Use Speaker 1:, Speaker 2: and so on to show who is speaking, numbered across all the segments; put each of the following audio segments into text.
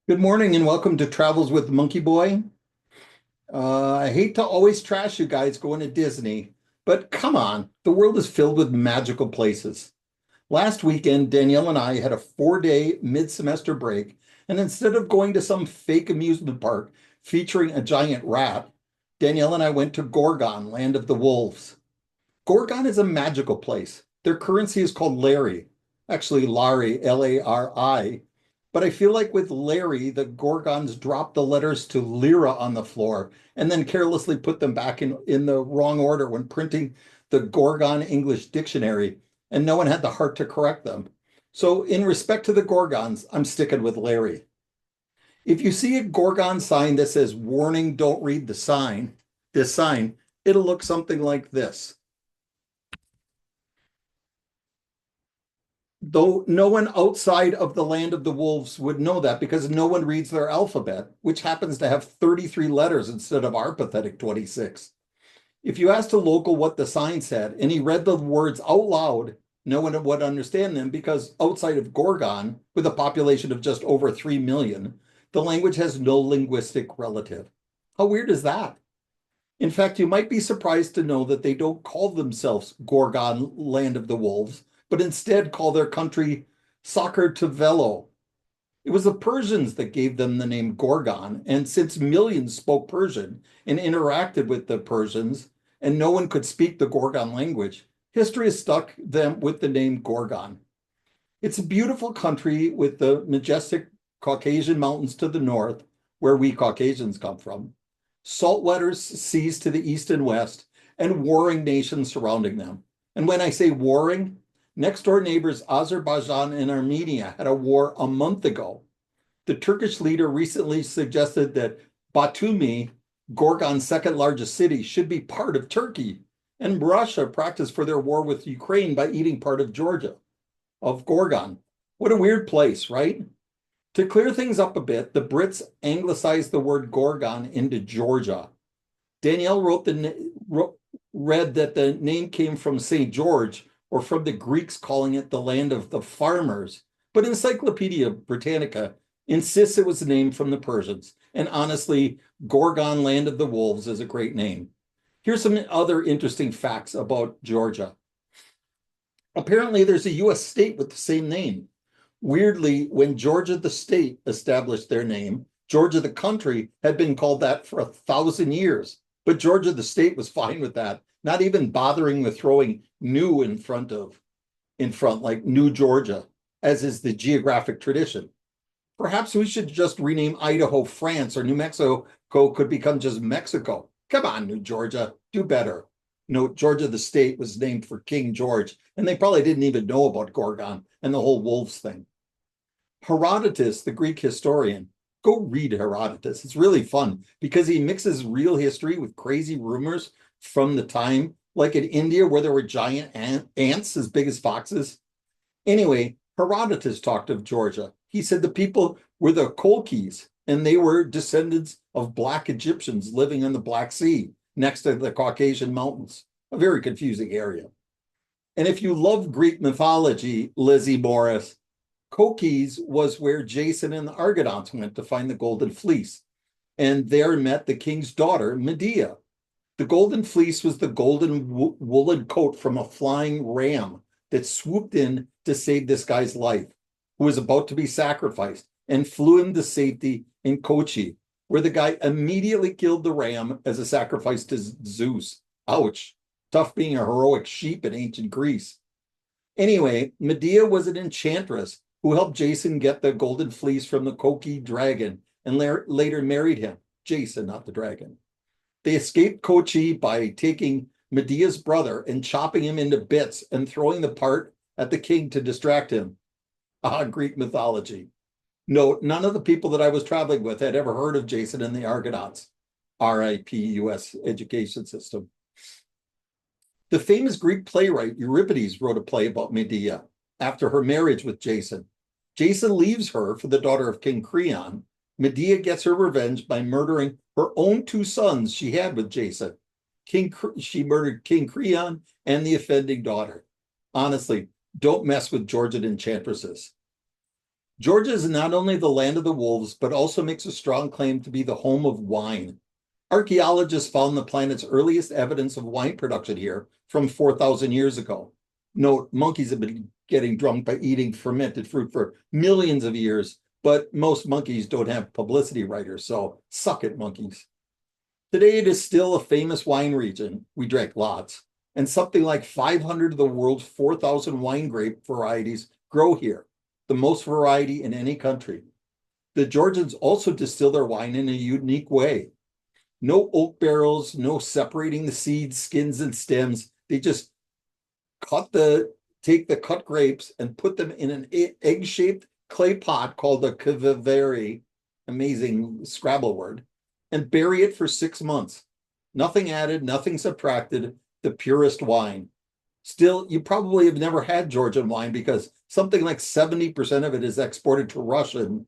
Speaker 1: Good morning and welcome to Travels with Monkey Boy. I hate to always trash you guys going to Disney, but come on, the world is filled with magical places. Last weekend, Danielle and I had a 4-day mid-semester break, and instead of going to some fake amusement park featuring a giant rat, Danielle and I went to Gorgon, land of the wolves. Gorgon is a magical place. Their currency is called Larry, actually Lari, Lari. But I feel like with Larry, the Gorgons dropped the letters to Lyra on the floor and then carelessly put them back in the wrong order when printing the Gorgon English dictionary, and no one had the heart to correct them. So, in respect to the Gorgons, I'm sticking with Larry. If you see a Gorgon sign that says, "Warning, don't read this sign, it'll look something like this. Though no one outside of the land of the wolves would know that because no one reads their alphabet, which happens to have 33 letters instead of our pathetic 26. If you asked a local what the sign said and he read the words out loud, no one would understand them because outside of Gorgon, with a population of just over 3 million, the language has no linguistic relative. How weird is that? In fact, you might be surprised to know that they don't call themselves Gorgon, land of the wolves, but instead call their country Soccer Tvello. It was the Persians that gave them the name Gorgon, and since millions spoke Persian and interacted with the Persians, and no one could speak the Gorgon language, history has stuck them with the name Gorgon. It's a beautiful country with the majestic Caucasian mountains to the north, where we Caucasians come from, saltwater seas to the east and west, and warring nations surrounding them. And when I say warring, next door neighbors Azerbaijan and Armenia had a war a month ago. The Turkish leader recently suggested that Batumi, Gorgon's second largest city, should be part of Turkey. And Russia practiced for their war with Ukraine by eating part of Georgia, of Gorgon. What a weird place, right? To clear things up a bit, the Brits anglicized the word Gorgon into Georgia. Danielle read that the name came from St. George, or from the Greeks calling it the land of the farmers. But Encyclopedia Britannica insists it was named from the Persians. And honestly, Gorgon, land of the wolves, is a great name. Here's some other interesting facts about Georgia. Apparently, there's a US state with the same name. Weirdly, when Georgia the state established their name, Georgia the country had been called that for 1,000 years. But Georgia the state was fine with that, not even bothering with throwing new in front, like New Georgia, as is the geographic tradition. Perhaps we should just rename Idaho France, or New Mexico could become just Mexico. Come on, New Georgia, do better. No, Georgia the state was named for King George, and they probably didn't even know about Gorgon and the whole wolves thing. Herodotus, the Greek historian, go read Herodotus. It's really fun because he mixes real history with crazy rumors from the time, like in India where there were giant ants as big as foxes. Anyway, Herodotus talked of Georgia. He said the people were the Colchis, and they were descendants of Black Egyptians living in the Black Sea next to the Caucasian mountains. A very confusing area. And if you love Greek mythology, Lizzie Morris, Colchis was where Jason and the Argonauts went to find the Golden Fleece, and there met the king's daughter, Medea. The Golden Fleece was the golden woolen coat from a flying ram that swooped in to save this guy's life, who was about to be sacrificed, and flew him to safety in Kochi, where the guy immediately killed the ram as a sacrifice to Zeus. Ouch. Tough being a heroic sheep in ancient Greece. Anyway, Medea was an enchantress who helped Jason get the golden fleece from the Koki dragon and later married him. Jason, not the dragon. They escaped Kochi by taking Medea's brother and chopping him into bits and throwing the part at the king to distract him. Ah, Greek mythology. Note, none of the people that I was traveling with had ever heard of Jason and the Argonauts. RIP US education system. The famous Greek playwright Euripides wrote a play about Medea after her marriage with Jason. Jason leaves her for the daughter of King Creon. Medea gets her revenge by murdering her own two sons she had with Jason. She murdered King Creon and the offending daughter. Honestly, don't mess with Georgian enchantresses. Georgia is not only the land of the wolves, but also makes a strong claim to be the home of wine. Archaeologists found the planet's earliest evidence of wine production here from 4,000 years ago. Note, monkeys have been getting drunk by eating fermented fruit for millions of years, but most monkeys don't have publicity writers, so suck it, monkeys. Today, it is still a famous wine region. We drank lots, and something like 500 of the world's 4,000 wine grape varieties grow here, the most variety in any country. The Georgians also distill their wine in a unique way. No oak barrels, no separating the seeds, skins, and stems. They just take the cut grapes and put them in an egg-shaped clay pot called a kvavari, amazing Scrabble word, and bury it for 6 months. Nothing added, nothing subtracted, the purest wine. Still, you probably have never had Georgian wine because something like 70% of it is exported to Russia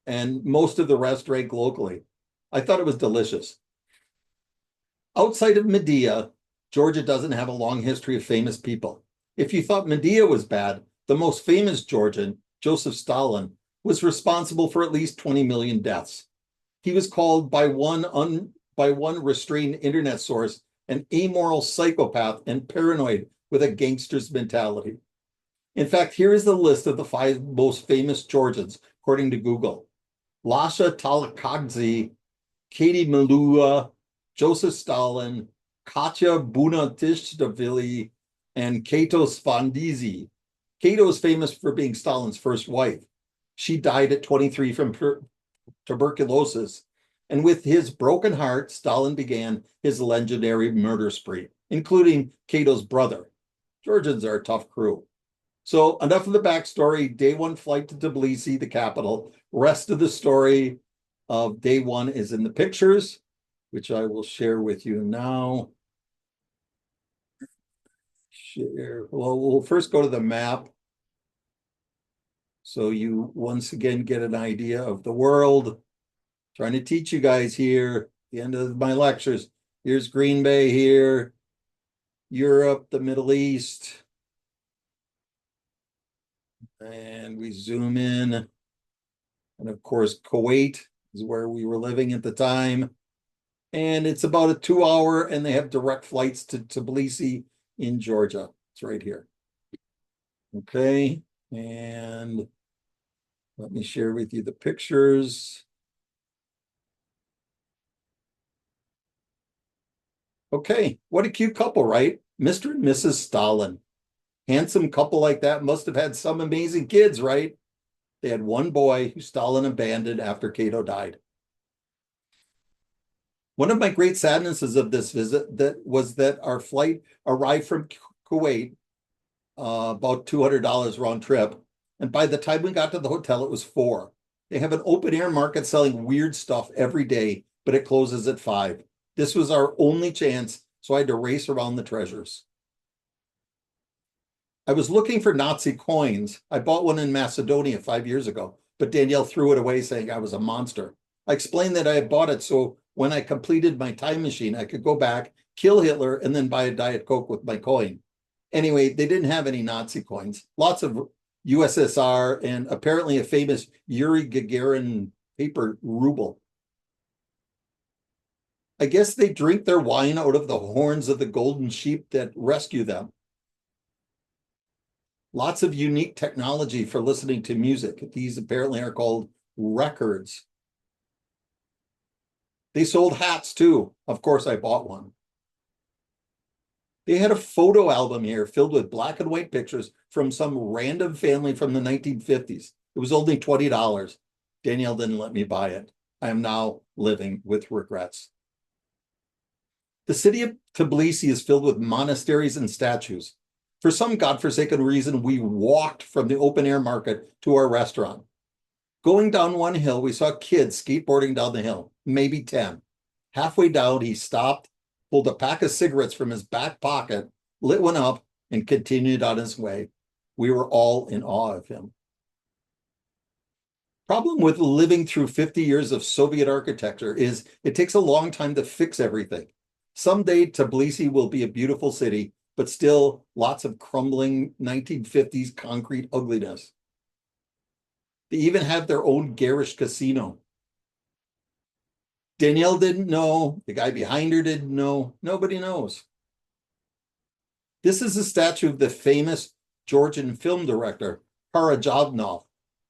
Speaker 1: and most of the rest drank locally. I thought it was delicious. Outside of Medea, Georgia doesn't have a long history of famous people. If you thought Medea was bad, the most famous Georgian, Joseph Stalin, was responsible for at least 20 million deaths. He was called by one restrained internet source an amoral psychopath and paranoid with a gangster's mentality. In fact, here is the list of the 5 most famous Georgians, according to Google. Lasha Talakadze, Katie Malua, Joseph Stalin, Katya Bunatishvili, and Kato Svandizi. Kato is famous for being Stalin's first wife. She died at 23 from tuberculosis. And with his broken heart, Stalin began his legendary murder spree, including Kato's brother. Georgians are a tough crew. So enough of the backstory. Day 1 flight to Tbilisi, the capital. Rest of the story of day 1 is in the pictures, which I will share with you now. Share. Well, we'll first go to the map. So you once again get an idea of the world. Trying to teach you guys here at the end of my lectures. Here's Green Bay here, Europe, the Middle East. And we zoom in. And of course, Kuwait is where we were living at the time. And it's about a 2-hour, and they have direct flights to Tbilisi in Georgia. It's right here. Okay, and let me share with you the pictures. Okay, what a cute couple, right? Mr. and Mrs. Stalin. Handsome couple like that must have had some amazing kids, right? They had one boy who Stalin abandoned after Cato died. One of my great sadnesses of this visit was that our flight arrived from Kuwait, about $200 round trip. And by the time we got to the hotel, it was 4. They have an open air market selling weird stuff every day, but it closes at 5. This was our only chance, so I had to race around the treasures. I was looking for Nazi coins. I bought one in Macedonia 5 years ago, but Danielle threw it away saying I was a monster. I explained that I had bought it so when I completed my time machine, I could go back, kill Hitler, and then buy a Diet Coke with my coin. Anyway, they didn't have any Nazi coins. Lots of USSR and apparently a famous Yuri Gagarin paper ruble. I guess they drink their wine out of the horns of the golden sheep that rescue them. Lots of unique technology for listening to music. These apparently are called records. They sold hats too. Of course, I bought one. They had a photo album here filled with black and white pictures from some random family from the 1950s. It was only $20. Danielle didn't let me buy it. I am now living with regrets. The city of Tbilisi is filled with monasteries and statues. For some godforsaken reason, we walked from the open air market to our restaurant. Going down one hill, we saw kids skateboarding down the hill, maybe 10. Halfway down, he stopped, pulled a pack of cigarettes from his back pocket, lit one up, and continued on his way. We were all in awe of him. Problem with living through 50 years of Soviet architecture is it takes a long time to fix everything. Someday, Tbilisi will be a beautiful city, but still lots of crumbling 1950s concrete ugliness. They even have their own garish casino. Danielle didn't know. The guy behind her didn't know. Nobody knows. This is a statue of the famous Georgian film director, Parajanov.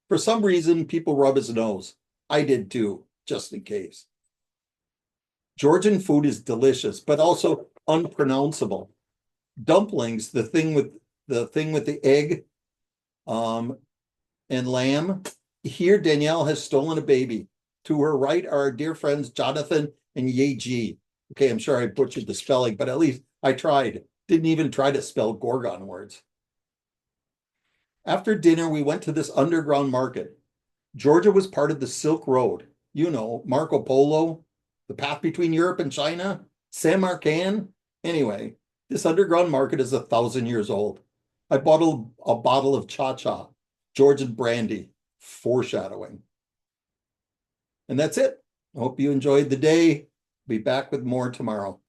Speaker 1: For some reason, people rub his nose. I did too, just in case. Georgian food is delicious, but also unpronounceable. Dumplings, the thing with the egg and lamb. Here, Danielle has stolen a baby. To her right are our dear friends Jonathan and Yeji. Okay, I'm sure I butchered the spelling, but at least I tried. Didn't even try to spell Gorgon words. After dinner, we went to this underground market. Georgia was part of the Silk Road. You know, Marco Polo, the path between Europe and China, Samarkand. Anyway, this underground market is 1,000 years old. I bought a bottle of cha-cha, Georgian brandy, foreshadowing. And that's it. I hope you enjoyed the day. Be back with more tomorrow.